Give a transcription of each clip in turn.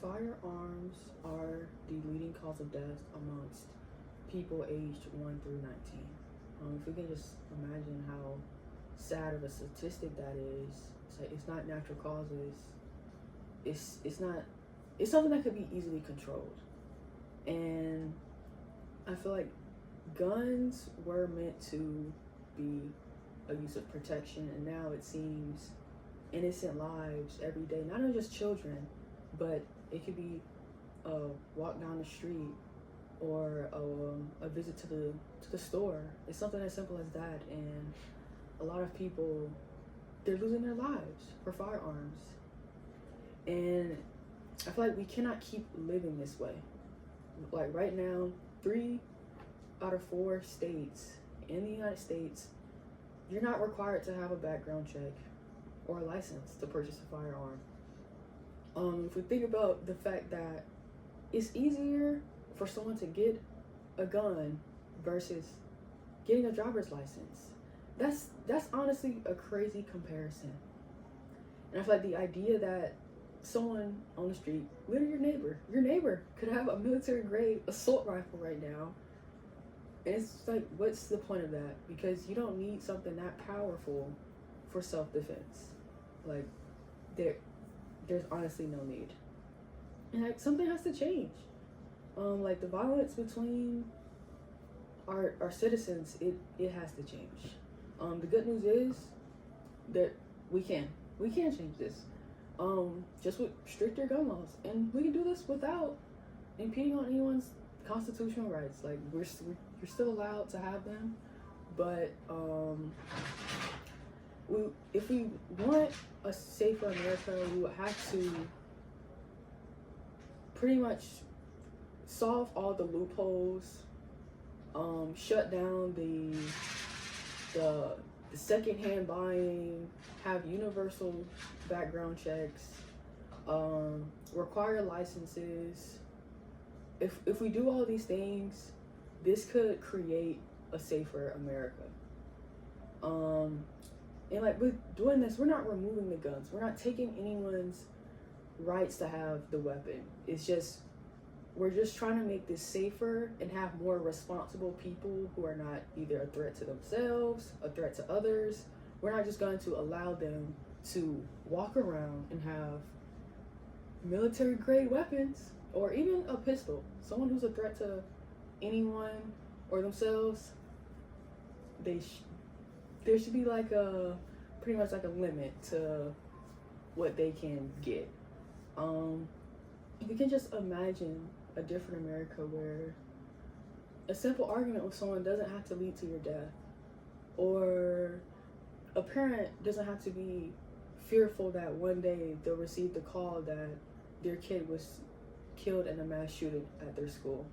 firearms are the leading cause of death amongst people aged 1 through 19. If we can just imagine how sad of a statistic that is, it's not natural causes. It's not. It's something that could be easily controlled, and I feel like guns were meant to be a use of protection, and now it seems innocent lives every day, not only just children, but it could be a walk down the street or a visit to the store. It's something as simple as that, and a lot of people, they're losing their lives for firearms, and I feel like we cannot keep living this way. Like right now, 3 out of 4 states in the United States, you're not required to have a background check or a license to purchase a firearm. If we think about the fact that it's easier for someone to get a gun versus getting a driver's license, that's honestly a crazy comparison. And I feel like the idea that someone on the street, literally your neighbor could have a military grade assault rifle right now. And it's like, what's the point of that? Because you don't need something that powerful for self-defense. Like, there's honestly no need. And like, something has to change. Like the violence between our citizens, it has to change. The good news is that we can change this. Just with stricter gun laws, and we can do this without impeding on anyone's constitutional rights. Like you're still allowed to have them, but if we want a safer America, we would have to pretty much solve all the loopholes, shut down the secondhand buying, have universal background checks, require licenses. If we do all these things, this could create a safer America. And like with doing this, we're not removing the guns. We're not taking anyone's rights to have the weapon. It's just, we're just trying to make this safer and have more responsible people who are not either a threat to themselves, a threat to others. We're not just going to allow them to walk around and have military grade weapons or even a pistol. Someone who's a threat to anyone or themselves, there should be like pretty much like a limit to what they can get. We can just imagine a different America where a simple argument with someone doesn't have to lead to your death, or a parent doesn't have to be fearful that one day they'll receive the call that their kid was killed in a mass shooting at their school.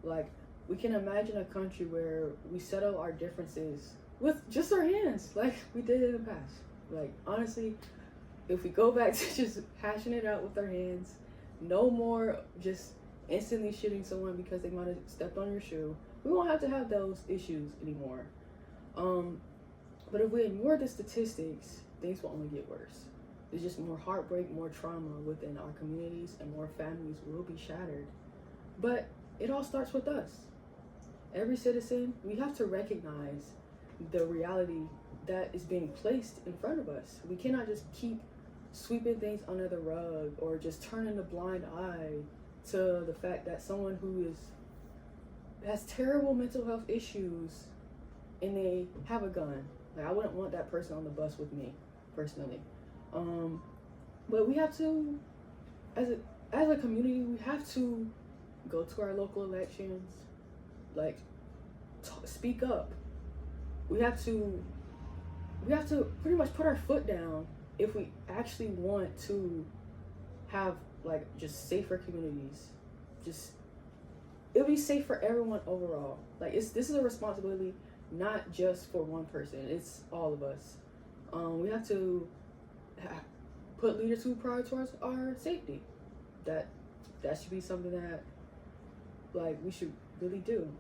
Like, we can imagine a country where we settle our differences with just our hands, like we did in the past. Like, honestly, if we go back to just hashing it out with our hands, no more just instantly shooting someone because they might have stepped on your shoe. We won't have to have those issues anymore. But if we ignore the statistics, things will only get worse. There's just more heartbreak, more trauma within our communities, and more families will be shattered. But it all starts with us. Every citizen, we have to recognize the reality that is being placed in front of us. We cannot just keep sweeping things under the rug or just turning a blind eye to the fact that someone who has terrible mental health issues and they have a gun. Like, I wouldn't want that person on the bus with me, personally. But we have to, as a community, we have to go to our local elections, like speak up. We have to pretty much put our foot down if we actually want to have like just safer communities. Just, it'll be safe for everyone overall. Like, this is a responsibility not just for one person, it's all of us. We have to put leaders who prioritize our safety. That should be something that like we should really do.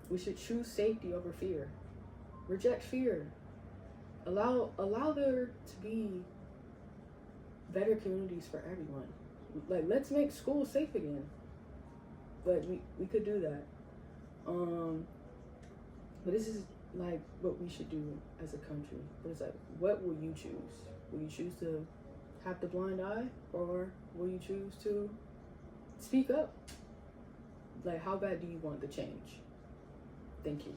We should choose safety over fear. Reject fear. Allow there to be better communities for everyone. Like, let's make school safe again. Like, we could do that. But this is like what we should do as a country. But it's like, what will you choose? Will you choose to have the blind eye, or will you choose to speak up? Like, how bad do you want the change? Thank you.